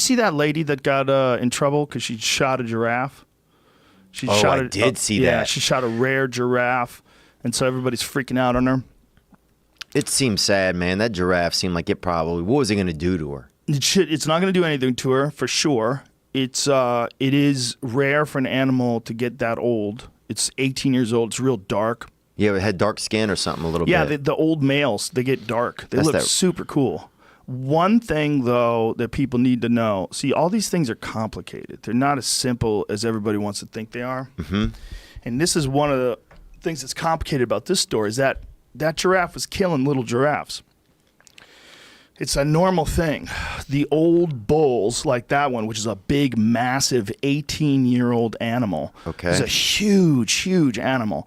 See that lady that got in trouble because she shot a giraffe? I did see that. Yeah, she shot a rare giraffe, and so everybody's freaking out on her. It seems sad, man. That giraffe seemed like it probably... What was it going to do to her? It's not going to do anything to her, for sure. It is rare for an animal to get that old. It's 18 years old. It's real dark. Yeah, it had dark skin or something a little bit. Yeah, the old males, they get dark. They look super cool. One thing, though, that people need to know, see, all these things are complicated. They're not as simple as everybody wants to think they are. Mm-hmm. And this is one of the things that's complicated about this story, is that giraffe was killing little giraffes. It's a normal thing. The old bulls, like that one, which is a big, massive 18-year-old animal. Okay. It's a huge, huge animal.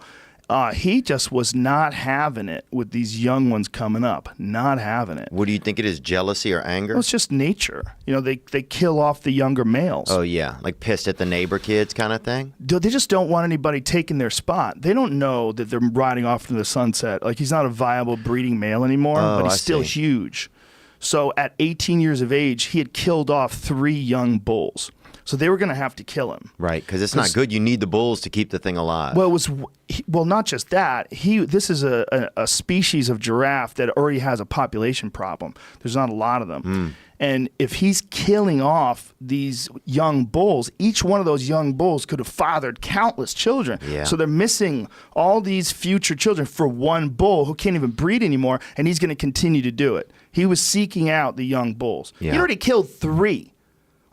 He just was not having it with these young ones coming up. Not having it. What do you think it is, jealousy or anger? Well, it's just nature. You know, they kill off the younger males. Oh, yeah. Like pissed at the neighbor kids kind of thing? They just don't want anybody taking their spot. They don't know that they're riding off into the sunset. Like, he's not a viable breeding male anymore, but he's still huge. So at 18 years of age, he had killed off 3 young bulls. So they were going to have to kill him. Right, because it's not good. You need the bulls to keep the thing alive. Well, not just that. This is a species of giraffe that already has a population problem. There's not a lot of them. And if he's killing off these young bulls, each one of those young bulls could have fathered countless children. Yeah. So they're missing all these future children for one bull who can't even breed anymore, and he's going to continue to do it. He was seeking out the young bulls. Yeah. He already killed 3.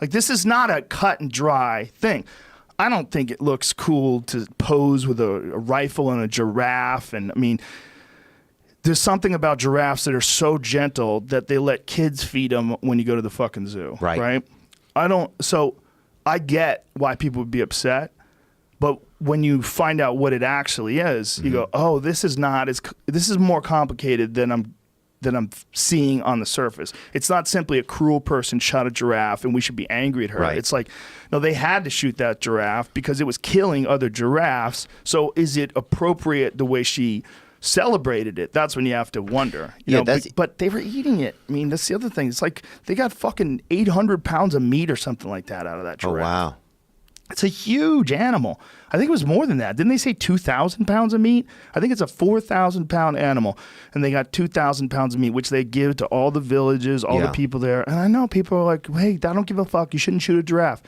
Like, this is not a cut and dry thing. I don't think it looks cool to pose with a rifle and a giraffe. And, I mean, there's something about giraffes that are so gentle that they let kids feed them when you go to the fucking zoo. Right. So I get why people would be upset. But when you find out what it actually is, you go, oh, this is more complicated than I'm seeing on the surface. It's not simply a cruel person shot a giraffe and we should be angry at her. Right. It's like, no, they had to shoot that giraffe because it was killing other giraffes. So is it appropriate the way she celebrated it? That's when you have to wonder. You know, but they were eating it. I mean, that's the other thing. It's like they got fucking 800 pounds of meat or something like that out of that giraffe. Oh, wow. It's a huge animal. I think it was more than that. Didn't they say 2,000 pounds of meat? I think it's a 4,000-pound animal, and they got 2,000 pounds of meat, which they give to all the villages, all the people there. And I know people are like, hey, I don't give a fuck. You shouldn't shoot a giraffe.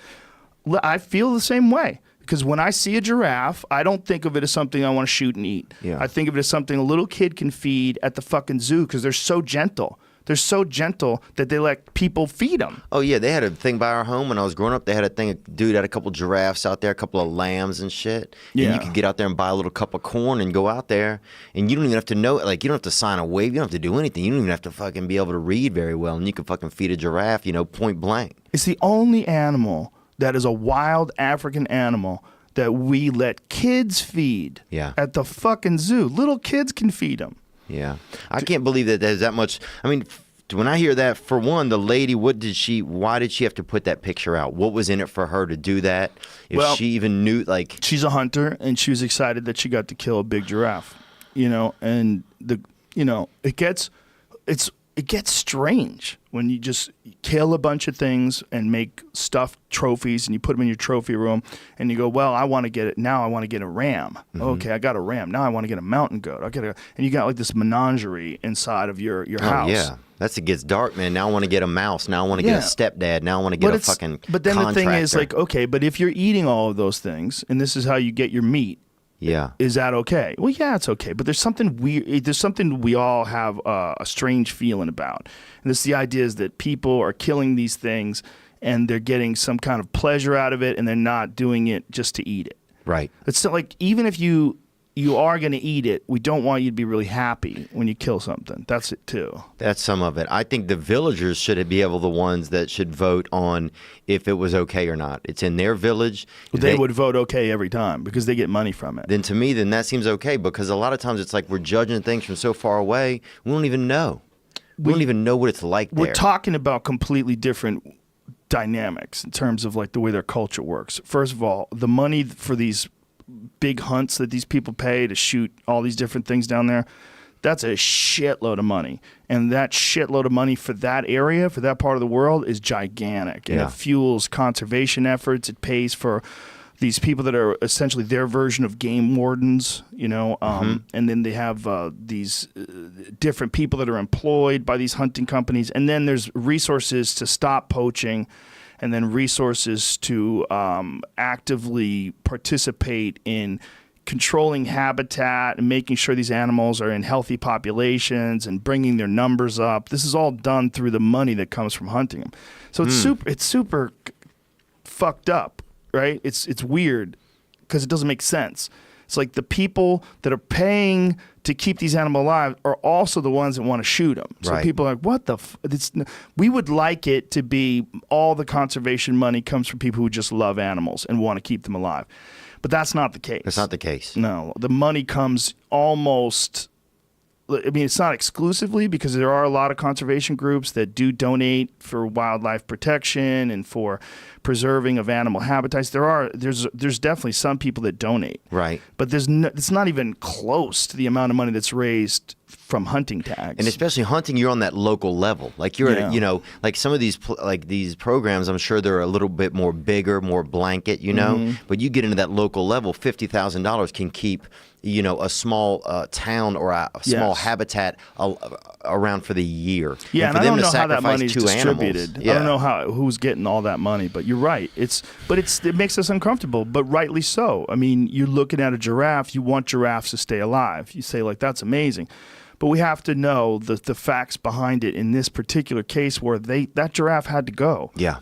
I feel the same way, because when I see a giraffe, I don't think of it as something I want to shoot and eat. Yeah. I think of it as something a little kid can feed at the fucking zoo because they're so gentle. They're so gentle that they let people feed them. Oh, yeah. They had a thing by our home when I was growing up. They had a thing, a dude had a couple giraffes out there, a couple of lambs and shit. Yeah. And you could get out there and buy a little cup of corn and go out there. And you don't even have to know, like, you don't have to sign a waiver. You don't have to do anything. You don't even have to fucking be able to read very well. And you can fucking feed a giraffe, point blank. It's the only animal that is a wild African animal that we let kids feed at the fucking zoo. Little kids can feed them. Yeah. I can't believe that there's that much. I mean, when I hear that, for one, the lady, why did she have to put that picture out? What was in it for her to do that? If she even knew, like... She's a hunter, and she was excited that she got to kill a big giraffe, and it gets strange when you just kill a bunch of things and make stuffed trophies and you put them in your trophy room and you go, well, I want to get it now. I want to get a ram. Mm-hmm. Okay, I got a ram. Now I want to get a mountain goat. And you got like this menagerie inside of your house. Yeah. It gets dark, man. Now I want to get a mouse. Now I want to get a stepdad. Now I want to get a fucking But then contractor. The thing is, like, okay, but if you're eating all of those things and this is how you get your meat, is that okay? Well, yeah, it's okay. But there's something weird. There's something we all have a strange feeling about. And this the idea is that people are killing these things and they're getting some kind of pleasure out of it and they're not doing it just to eat it. Right. It's like, even if you are going to eat it, we don't want you to be really happy when you kill something. That's it too. That's some of it. I think the villagers should be able the ones that should vote on if it was okay or not. It's in their village. They would vote okay every time because they get money from it. Then to me, that seems okay, because a lot of times it's like we're judging things from so far away, we don't even know. We don't even know what it's like there. We're talking about completely different dynamics in terms of like the way their culture works. First of all, the money for these big hunts that these people pay to shoot all these different things down there, That's a shitload of money. And that shitload of money for that area, for that part of the world, is gigantic. And Yeah. it fuels conservation efforts. It pays for these people that are essentially their version of game wardens, you know, and then they have these different people that are employed by these hunting companies. And then there's resources to stop poaching, and then resources to actively participate in controlling habitat and making sure these animals are in healthy populations and bringing their numbers up. This is all done through the money that comes from hunting them. So it's super fucked up, right? It's weird because it doesn't make sense. It's like the people that are paying to keep these animals alive are also the ones that want to shoot them. So Right. people are like, what the we would like it to be all the conservation money comes from people who just love animals and want to keep them alive. But that's not the case. That's not the case. No, the money comes almost, I mean, it's not exclusively, because there are a lot of conservation groups that do donate for wildlife protection and for preserving of animal habitats. There's definitely some people that donate. Right. But it's not even close to the amount of money that's raised from hunting tags. And especially hunting, you're on that local level. Like you're, Yeah. at, you know, like some of these these programs, I'm sure they're a little bit more bigger, more blanket, you know. But you get into that local level, $50,000 can keep, you know, a small town or a small Yes. habitat around for the year. Yeah, and and for I them don't to know how that sacrifice money's two distributed. animals. Yeah. I don't know who's getting all that money, but you're right. It makes us uncomfortable, but rightly so. I mean, you're looking at a giraffe. You want giraffes to stay alive. You say, like, that's amazing. But we have to know the facts behind it in this particular case where that giraffe had to go. Yeah.